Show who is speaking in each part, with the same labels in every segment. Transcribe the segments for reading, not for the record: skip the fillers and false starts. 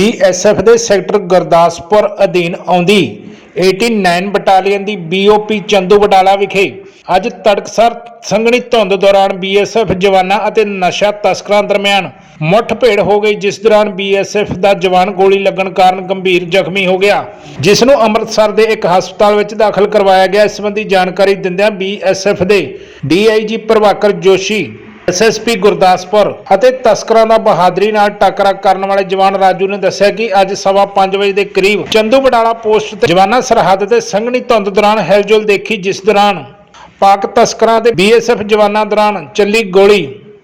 Speaker 1: BSF ਦੇ sector Gurdaspur ਅਧੀਨ ਆਉਂਦੀ 89 ਬਟਾਲੀਅਨ ਦੀ BOP ਚੰਦੂ ਬਟਾਲਾ ਵਿਖੇ ਅੱਜ ਤੜਕਸਾਰ ਸੰਘਣੀ ਧੁੰਦ ਦੌਰਾਨ BSF ਜਵਾਨਾਂ ਅਤੇ ਨਸ਼ਾ ਤਸਕਰਾਂ ਦਰਮਿਆਨ ਮੁੱਠਭੇੜ ਹੋ ਗਈ, ਜਿਸ ਦੌਰਾਨ BSF ਦਾ ਜਵਾਨ ਗੋਲੀ ਲੱਗਣ ਕਾਰਨ ਗੰਭੀਰ ਜ਼ਖਮੀ ਹੋ ਗਿਆ, ਜਿਸ ਨੂੰ ਅੰਮ੍ਰਿਤਸਰ ਦੇ ਇੱਕ ਹਸਪਤਾਲ ਵਿੱਚ ਦਾਖਲ ਕਰਵਾਇਆ ਗਿਆ। ਇਸ ਸੰਬੰਧੀ ਜਾਣਕਾਰੀ ਦਿੰਦਿਆਂ BSF ਦੇ DIG ਪ੍ਰਭਾਕਰ ਜੋਸ਼ੀ, SSP ਗੁਰਦਾਸਪੁਰ ਅਤੇ ਤਸਕਰਾਂ ਦਾ ਬਹਾਦਰੀ ਨਾਲ ਟੱਕਰਾ ਕਰਨ ਵਾਲੇ ਜਵਾਨ ਰਾਜੂ ਨੇ ਦੱਸਿਆ ਕਿ ਅੱਜ 5:15 ਵਜੇ ਦੇ ਕਰੀਬ ਚੰਦੂ ਬਟਾਲਾ ਪੋਸਟ ਤੇ ਜਵਾਨਾਂ ਸਰਹੱਦ ਤੇ ਸੰਘਣੀ ਧੁੰਦ ਦੌਰਾਨ ਹਿਲਜੁਲ ਦੇਖੀ, ਜਿਸ ਦੌਰਾਨ ਪਾਕ ਤਸਕਰਾਂ ਤੇ BSF ਜਵਾਨਾਂ ਦੌਰਾਨ ਚੱਲੀ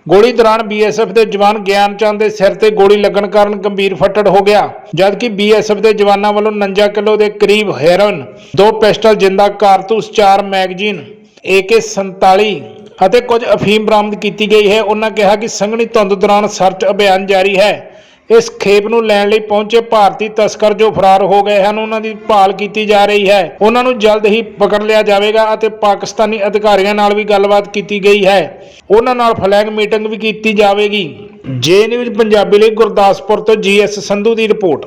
Speaker 1: ਗੋਲੀ ਦੌਰਾਨ BSF ਦੇ ਜਵਾਨ ਗਿਆਨ ਚੰਦ ਦੇ ਸਿਰ ਤੇ ਗੋਲੀ ਲੱਗਣ ਕਾਰਨ ਗੰਭੀਰ ਫੱਟੜ ਹੋ ਗਿਆ, ਜਦਕਿ BSF ਦੇ ਜਵਾਨਾਂ ਵੱਲੋਂ 49 ਕਿਲੋ ਦੇ ਕਰੀਬ ਹੈਰੋਇਨ, 2 ਪਿਸਟਲ ਜਿੰਦਾ ਕਾਰਤੂਸ, 4 ਮੈਗਜ਼ੀਨ AK-47 ਅਤੇ ਕੁਝ ਅਫੀਮ ਬਰਾਮਦ ਕੀਤੀ ਗਈ ਹੈ। ਉਹਨਾਂ ਕਿਹਾ ਕਿ ਸੰਘਣੀ ਧੁੰਦ ਦੌਰਾਨ ਸਰਚ ਅਭਿਆਨ ਜਾਰੀ ਹੈ। ਇਸ ਖੇਪ ਨੂੰ ਲੈਣ ਲਈ ਪਹੁੰਚੇ ਭਾਰਤੀ ਤਸਕਰ ਜੋ ਫਰਾਰ ਹੋ ਗਏ ਹਨ, ਉਹਨਾਂ ਦੀ ਭਾਲ ਕੀਤੀ ਜਾ ਰਹੀ ਹੈ। ਉਹਨਾਂ ਨੂੰ ਜਲਦ ਹੀ ਪਕੜ ਲਿਆ ਜਾਵੇਗਾ ਅਤੇ ਪਾਕਿਸਤਾਨੀ ਅਧਿਕਾਰੀਆਂ ਨਾਲ ਵੀ ਗੱਲਬਾਤ ਕੀਤੀ ਗਈ ਹੈ। ਉਹਨਾਂ ਨਾਲ ਫਲੈਗ ਮੀਟਿੰਗ ਵੀ ਕੀਤੀ ਜਾਵੇਗੀ। ਜੇ ਨਿਊਜ਼ ਪੰਜਾਬੀ ਲਈ ਗੁਰਦਾਸਪੁਰ ਤੋਂ GS ਸੰਧੂ ਦੀ ਰਿਪੋर्ट।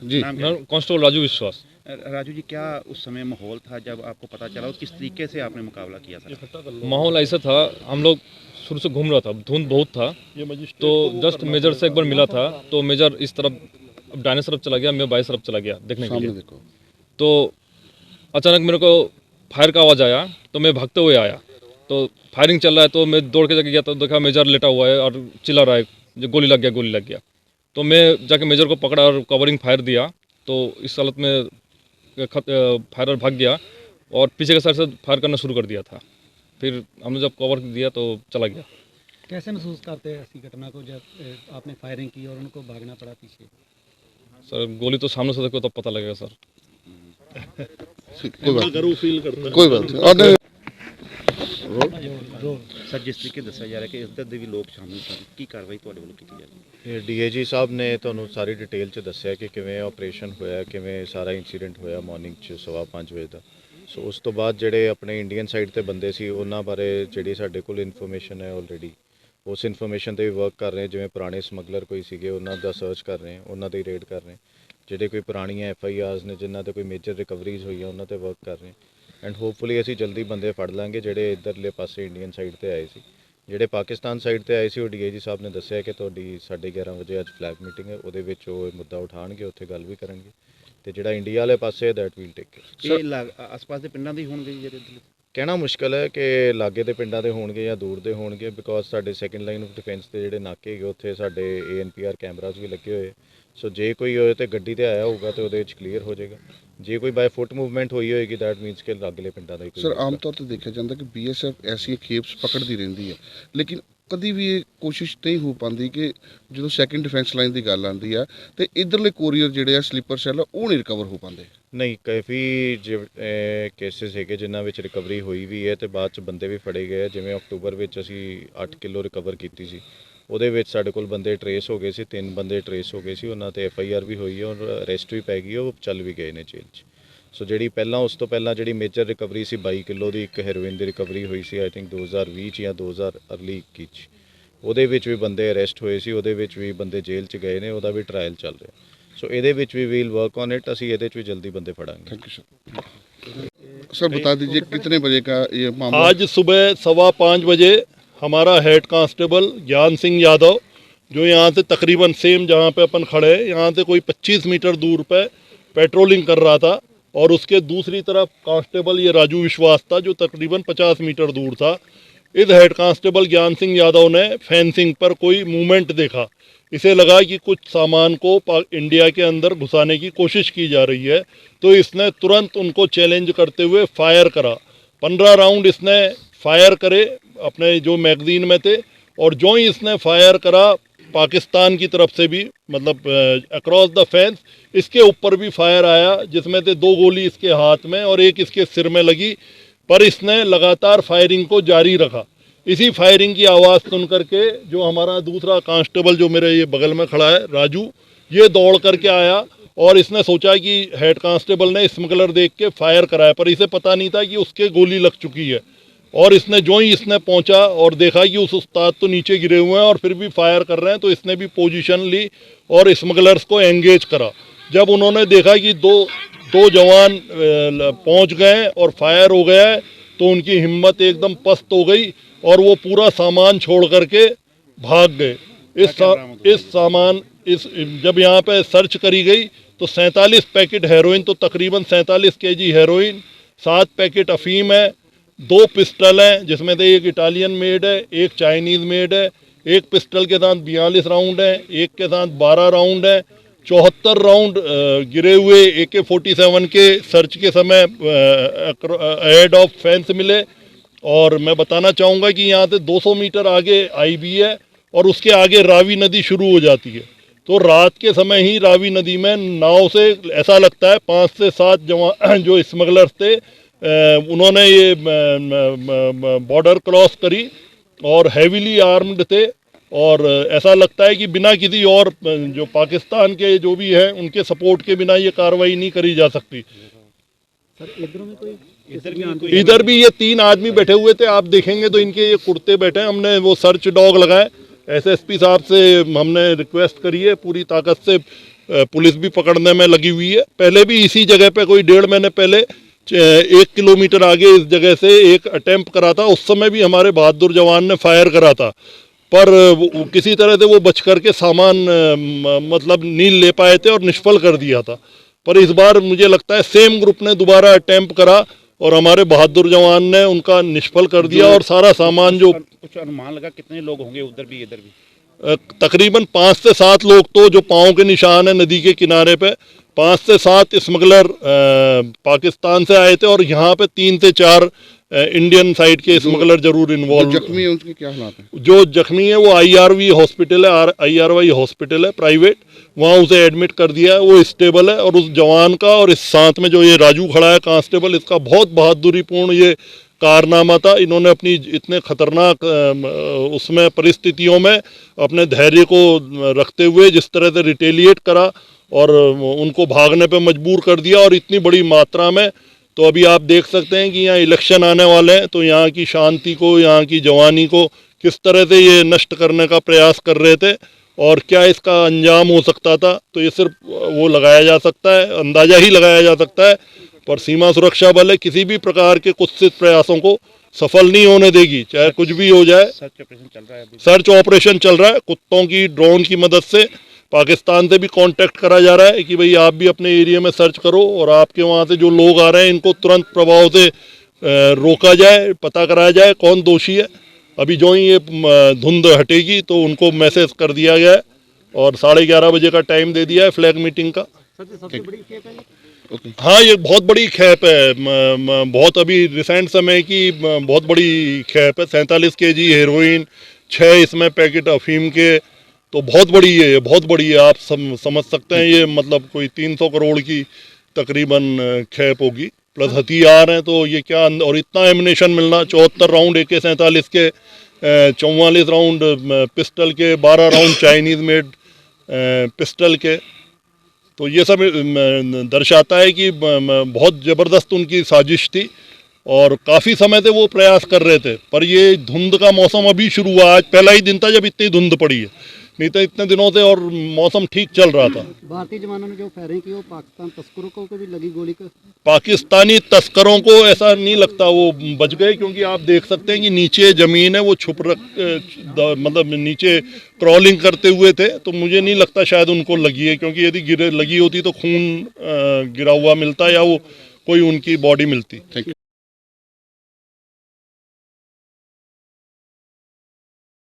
Speaker 2: जी, कांस्टेबल राजू विश्वास।
Speaker 3: राजू जी, क्या उस समय माहौल था जब आपको पता चला और किस तरीके से आपने मुकाबला किया था?
Speaker 2: माहौल ऐसा था, हम लोग शुरू से घूम रहा था, धुंध बहुत था, तो जस्ट मेजर से एक बार मिला था, तो मेजर इस तरफ डायने तरफ चला गया, मैं बाएं तरफ चला गया देखने के लिए। तो अचानक मेरे को फायर का आवाज़ आया, तो मैं भागते हुए आया, तो फायरिंग चल रहा है, तो मैं दौड़ के जाके गया तो देखा मेजर लेटा हुआ है और चिल्ला रहा है, जो गोली लग गया। तो मैं जाके मेजर को पकड़ा और कवरिंग फायर दिया, तो इस हालत में फायरर भाग गया और पीछे के साइड से फायर करना शुरू कर दिया था। फिर हमने जब कवर दिया तो चला गया।
Speaker 4: कैसे महसूस करते हैं ऐसी घटना को जब आपने फायरिंग की और उनको भागना पड़ा पीछे?
Speaker 2: सर गोली तो सामने से देखो तब पता लगेगा सर।
Speaker 5: कोई बात नहीं।
Speaker 3: सर, जिस तरीके दसा जा रहा है कि इधर ਦੇ ਵੀ ਲੋਕ ਸ਼ਾਮਿਲ ਸਨ, ਕੀ ਕਾਰਵਾਈ ਤੁਹਾਡੇ ਵੱਲੋਂ ਕੀਤੀ ਜਾ ਰਹੀ ਹੈ?
Speaker 5: DIG ਸਾਹਿਬ ਨੇ ਤੁਹਾਨੂੰ ਸਾਰੀ ਡਿਟੇਲ 'ਚ ਦੱਸਿਆ ਕਿ ਕਿਵੇਂ ਆਪਰੇਸ਼ਨ ਹੋਇਆ, ਕਿਵੇਂ ਸਾਰਾ ਇਨਸੀਡੈਂਟ ਹੋਇਆ ਮਾਰਨਿੰਗ 'ਚ 5:15 ਵਜੇ ਦਾ। ਸੋ ਉਸ ਤੋਂ ਬਾਅਦ ਜਿਹੜੇ ਆਪਣੇ ਇੰਡੀਅਨ ਸਾਈਡ ਤੇ ਬੰਦੇ ਸੀ ਉਹਨਾਂ ਬਾਰੇ ਜਿਹੜੀ ਸਾਡੇ ਕੋਲ ਇਨਫੋਰਮੇਸ਼ਨ ਹੈ ਆਲਰੇਡੀ, ਉਸ ਇਨਫੋਰਮੇਸ਼ਨ ਤੇ ਵੀ ਵਰਕ ਕਰ ਰਹੇ। ਜਿਵੇਂ ਪੁਰਾਣੇ ਸਮਗਲਰ ਕੋਈ ਸੀਗੇ ਉਹਨਾਂ ਦਾ ਸਰਚ ਕਰ ਰਹੇ, ਉਹਨਾਂ ਦੀ ਰੇਡ ਕਰ ਰਹੇ। ਜਿਹੜੇ ਕੋਈ ਪੁਰਾਣੀਆਂ FIRs ਨੇ ਜਿਨ੍ਹਾਂ ਤੇ ਕੋਈ ਮੇਜਰ ਰਿਕਵਰੀਜ਼ ਹੋਈਆਂ ਉਹਨਾਂ ਤੇ ਵਰਕ ਕਰ ਰਹੇ। ਐਂਡ ਹੋਪਫੁਲੀ ਅਸੀਂ ਜਲਦੀ ਬੰਦੇ ਫੜ ਲਾਂਗੇ ਜਿਹੜੇ ਇੱਧਰਲੇ ਪਾਸੇ ਇੰਡੀਅਨ ਸਾਈਡ ਤੇ ਆਏ ਸੀ। ਜਿਹੜੇ ਪਾਕਿਸਤਾਨ ਸਾਈਡ ਤੇ ਆਏ ਸੀ ਉਹ DIG ਸਾਹਿਬ ਨੇ ਦੱਸਿਆ ਕਿ ਤੁਹਾਡੀ 11:30 ਵਜੇ ਅੱਜ ਫਲੈਗ ਮੀਟਿੰਗ ਹੈ, ਉਹਦੇ ਵਿੱਚ ਉਹ ਮੁੱਦਾ ਉਠਾਉਣਗੇ, ਉੱਥੇ ਗੱਲ ਵੀ ਕਰਨਗੇ। ਤੇ ਜਿਹੜਾ ਇੰਡੀਆ ਵਾਲੇ ਪਾਸੇ ਦੈਟ ਵੀਲ ਟੇਕ ਕੇਅਰ।
Speaker 3: ਇਹ ਆਸ-ਪਾਸ ਦੇ ਪਿੰਡਾਂ ਦੇ ਹੋਣਗੇ ਜਿਹੜੇ
Speaker 5: ਕਹਿਣਾ ਮੁਸ਼ਕਲ ਹੈ ਕਿ ਲਾਗੇ ਦੇ ਪਿੰਡਾਂ ਦੇ ਹੋਣਗੇ ਜਾਂ ਦੂਰ ਦੇ ਹੋਣਗੇ, ਬਿਕੋਜ਼ ਸਾਡੇ ਸੈਕੰਡ ਲਾਈਨ ਆਫ ਡਿਫੈਂਸ ਦੇ ਜਿਹੜੇ ਨਾਕੇ ਹੈਗੇ ਉੱਥੇ ਸਾਡੇ ANPR ਕੈਮਰਾਜ਼ ਵੀ ਲੱਗੇ ਹੋਏ। ਸੋ ਜੇ ਕੋਈ ਹੋਏ ਤੇ ਗੱਡੀ ਤੇ ਆਇਆ ਹੋਊਗਾ ਤੇ ਉਹਦੇ ਵਿੱਚ ਕਲੀਅਰ ਹੋ ਜਾਏਗਾ। ਜੇ ਕੋਈ ਬਾਈ ਫੁੱਟ ਮੂਵਮੈਂਟ ਹੋਈ ਹੋਏਗੀ ਦੈਟ ਮੀਨਸ ਕਿ ਲਾਗਲੇ ਪਿੰਡਾਂ ਦਾ ਕੋਈ।
Speaker 6: ਸਰ, ਆਮ ਤੌਰ ਤੇ ਦੇਖਿਆ ਜਾਂਦਾ ਕਿ BSF ਐਸੀ ਖੇਪਸ ਪਕੜਦੀ ਰਹਿੰਦੀ ਹੈ, ਲੇਕਿਨ ਕਦੀ ਵੀ ਇਹ ਕੋਸ਼ਿਸ਼ ਨਹੀਂ ਹੋ ਪਾਉਂਦੀ ਕਿ ਜਦੋਂ ਸੈਕੰਡ ਡਿਫੈਂਸ ਲਾਈਨ ਦੀ ਗੱਲ ਆਉਂਦੀ ਆ ਤੇ ਇਧਰਲੇ ਕੋਰੀਅਰ ਜਿਹੜੇ ਆ ਸਲੀਪਰ ਸੈੱਲ ਉਹ ਨਹੀਂ ਰਿਕਵਰ ਹੋ ਪਾਉਂਦੇ।
Speaker 5: ਨਹੀਂ, ਕਾਫੀ ਕੇਸਿਸ ਹੈਗੇ ਜਿਨ੍ਹਾਂ ਵਿੱਚ ਰਿਕਵਰੀ ਹੋਈ ਵੀ ਹੈ ਤੇ ਬਾਅਦ ਚ ਬੰਦੇ ਵੀ ਫੜੇ ਗਏ। ਜਿਵੇਂ ਅਕਤੂਬਰ ਵਿੱਚ ਅਸੀਂ 8 ਕਿਲੋ ਰਿਕਵਰ ਕੀਤੀ ਸੀ, ਉਹਦੇ ਵਿੱਚ ਸਾਡੇ ਕੋਲ ਬੰਦੇ ਟਰੇਸ ਹੋ ਗਏ ਸੀ, 3 ਬੰਦੇ ਟਰੇਸ ਹੋ ਗਏ ਸੀ, ਉਹਨਾਂ ਤੇ FIR ਵੀ ਹੋਈ ਹੈ ਔਰ ਅਰੈਸਟ ਵੀ ਪੈ ਗਈ, ਉਹ ਚੱਲ ਵੀ ਗਏ ਨੇ ਜੇਲ੍ਹ 'ਚ। ਸੋ ਜਿਹੜੀ ਪਹਿਲਾਂ ਉਸ ਤੋਂ ਪਹਿਲਾਂ ਜਿਹੜੀ ਮੇਜਰ ਰਿਕਵਰੀ ਸੀ 22 ਕਿਲੋ ਦੀ ਇੱਕ ਹੈਰੋਇਨ ਦੀ ਰਿਕਵਰੀ ਹੋਈ ਸੀ, ਆਈ ਥਿੰਕ 2020 ਜਾਂ 2021 'ਚ, ਉਹਦੇ ਵਿੱਚ ਵੀ ਬੰਦੇ ਅਰੈਸਟ ਹੋਏ ਸੀ, ਉਹਦੇ ਵਿੱਚ ਵੀ ਬੰਦੇ ਜੇਲ੍ਹ 'ਚ ਗਏ ਨੇ, ਉਹਦਾ ਵੀ ਟ੍ਰਾਇਲ ਚੱਲ ਰਿਹਾ। ਸੋ ਇਹਦੇ ਵਿੱਚ ਵੀ ਵੀਲ वर्क ऑन इट, ਅਸੀਂ ਇਹਦੇ 'ਚ ਵੀ जल्दी बंदे फड़ाएंगे।
Speaker 6: Thank you sir. बता दीजिए कितने बजे का ये मामला?
Speaker 7: आज सुबह 5:15 बजे हमारा हेड कांस्टेबल ज्ञान सिंह यादव, जो यहाँ से तकरीबन सेम जहाँ पे अपन खड़े हैं यहाँ से कोई 25 मीटर दूर पे पेट्रोलिंग कर रहा था, और उसके दूसरी तरफ कांस्टेबल ये राजू विश्वास था जो तकरीबन 50 मीटर दूर था। इस हेड कांस्टेबल ज्ञान सिंह यादव ने फेंसिंग पर कोई मूवमेंट देखा, इसे लगा कि कुछ सामान को इंडिया के अंदर घुसाने की कोशिश की जा रही है, तो इसने तुरंत उनको चैलेंज करते हुए फायर करा। 15 राउंड इसने फायर करे अपने जो मैगजीन में थे, और जो ही इसने फायर करा पाकिस्तान की तरफ से भी, मतलब अक्रॉस द फेंस इसके ऊपर भी फायर आया, जिसमें से 2 गोली इसके हाथ में और एक इसके सिर में लगी, पर इसने लगातार फायरिंग को जारी रखा। इसी फायरिंग की आवाज़ सुन करके जो हमारा दूसरा कांस्टेबल जो मेरे ये बगल में खड़ा है राजू, ये दौड़ करके आया और इसने सोचा कि हेड कांस्टेबल ने स्मगलर देख के फायर कराया, पर इसे पता नहीं था कि उसके गोली लग चुकी है। और इसने जो ही इसने पहुंचा और देखा कि उस उस्ताद तो नीचे गिरे हुए हैं और फिर भी फायर कर रहे हैं, तो इसने भी पोजीशन ली और स्मगलर्स को एंगेज करा। जब उन्होंने देखा कि दो जवान पहुंच गए और फायर हो गया है, तो उनकी हिम्मत एकदम पस्त हो गई और वो पूरा सामान छोड़ करके भाग गए। जब यहाँ पे सर्च करी गई तो 47 पैकेट हेरोइन, तो तकरीबन 47 केजी हेरोइन, 7 पैकेट अफीम है, 2 पिस्टल हैं जिसमें से एक इटालियन मेड है, एक चाइनीज़ मेड है। एक पिस्टल के साथ 42 राउंड है, एक के साथ 12 राउंड है। 74 राउंड गिरे हुए AK-47 के सर्च के समय हेड ऑफ फेंस मिले। और मैं बताना चाहूँगा कि यहाँ से 200 मीटर आगे IB है और उसके आगे रावी नदी शुरू हो जाती है। तो रात के समय ही रावी नदी में नाव से ऐसा लगता है 5 से 7 जवान जो स्मगलर्स थे, उन्होंने ये बॉर्डर क्रॉस करी और हैवीली आर्म्ड थे। और ऐसा लगता है कि बिना किसी और जो पाकिस्तान के जो भी हैं उनके सपोर्ट के बिना ये कार्रवाई नहीं करी जा सकती। इधर भी ये 3 आदमी बैठे हुए थे, आप देखेंगे तो इनके ये कुर्ते बैठे हैं। हमने वो सर्च डॉग लगाए, SSP साहब से हमने रिक्वेस्ट करी है, पूरी ताकत से पुलिस भी पकड़ने में लगी हुई है। पहले भी इसी जगह पे कोई 1.5 महीने पहले 1 किलोमीटर आगे इस जगह से एक अटेम्प्ट करा था। उस समय भी हमारे बहादुर जवान ने फायर करा था, पर किसी तरह से वो बच करके सामान मतलब नहीं ले पाए थे और निष्फल कर दिया था। पर इस बार मुझे लगता है सेम ग्रुप ने दोबारा अटेम्प्ट करा और हमारे बहादुर जवान ने उनका निष्फल कर दिया और सारा सामान जो
Speaker 3: कुछ अनुमान लगा कितने लोग होंगे उधर भी इधर भी?
Speaker 7: तकरीबन 5 से 7 लोग, तो जो पाँव के निशान है नदी के किनारे पे, 5 से 7 स्मगलर पाकिस्तान से आए थे और यहाँ पे 3 से 4 इंडियन साइड के स्मगलर जरूर इन्वॉल्व।
Speaker 6: जख्मी है उनके क्या हालात हैं?
Speaker 7: जो जख्मी है वो IRV हॉस्पिटल है, IRY हॉस्पिटल है प्राइवेट, वहाँ उसे एडमिट कर दिया है, वो स्टेबल है। और उस जवान का और इस साथ में जो ये राजू खड़ा है कांस्टेबल, इसका बहुत बहादुरीपूर्ण ये कारनामा था। इन्होंने अपनी इतने खतरनाक उसमें परिस्थितियों में अपने धैर्य को रखते हुए जिस तरह से रिटेलिएट करा और उनको भागने पे मजबूर कर दिया, और इतनी बड़ी मात्रा में। तो अभी आप देख सकते हैं कि यहाँ इलेक्शन आने वाले हैं, तो यहाँ की शांति को, यहाँ की जवानी को किस तरह से ये नष्ट करने का प्रयास कर रहे थे और क्या इसका अंजाम हो सकता था। तो ये सिर्फ वो लगाया जा सकता है, अंदाज़ा ही लगाया जा सकता है। पर सीमा सुरक्षा बल है, किसी भी प्रकार के कुत्सित प्रयासों को सफल नहीं होने देगी, चाहे कुछ भी हो जाए।
Speaker 3: सर्च ऑपरेशन चल रहा है अभी।
Speaker 7: सर्च ऑपरेशन चल रहा है, कुत्तों की ड्रोन की मदद से पाकिस्तान से भी कांटेक्ट करा जा रहा है कि भाई आप भी अपने एरिया में सर्च करो और आपके वहाँ से जो लोग आ रहे हैं इनको तुरंत प्रभाव से रोका जाए, पता कराया जाए कौन दोषी है। अभी जो ही ये धुंध हटेगी तो उनको मैसेज कर दिया गया है और 11:30 बजे का टाइम दे दिया है फ्लैग मीटिंग का।
Speaker 4: सबसे बड़ी खेप है ये?
Speaker 7: हाँ, ये बहुत बड़ी खेप है, बहुत अभी रिसेंट समय की बहुत बड़ी खेप है। 47 केजी हेरोइन, 6 इसमें पैकेट अफीम के, तो बहुत बड़ी है, बहुत बड़ी है। आप समझ सकते हैं ये मतलब कोई 300 करोड़ की तकरीबन खेप होगी, प्लस हथियार हैं। तो ये क्या, और इतना एमिनेशन मिलना, 74 राउंड AK-47 के, 44 राउंड पिस्टल के, 12 राउंड चाइनीज़ मेड पिस्टल के। तो ये सब दर्शाता है कि बहुत ज़बरदस्त उनकी साजिश थी और काफ़ी समय से वो प्रयास कर रहे थे। पर ये धुंध का मौसम अभी शुरू हुआ, आज पहला ही दिन था जब इतनी धुंध पड़ी है, नहीं तो इतने दिनों से और मौसम ठीक चल रहा था।
Speaker 4: भारतीय जवानों ने जो फायरिंग की वो पाकिस्तान तस्करों को भी लगी गोली का?
Speaker 7: पाकिस्तानी तस्करों को ऐसा नहीं लगता वो बच गए, क्योंकि आप देख सकते हैं कि नीचे ज़मीन है, वो मतलब नीचे क्रॉलिंग करते हुए थे। तो मुझे नहीं लगता शायद उनको लगी है, क्योंकि यदि लगी होती तो खून गिरा हुआ मिलता या वो कोई उनकी बॉडी मिलती।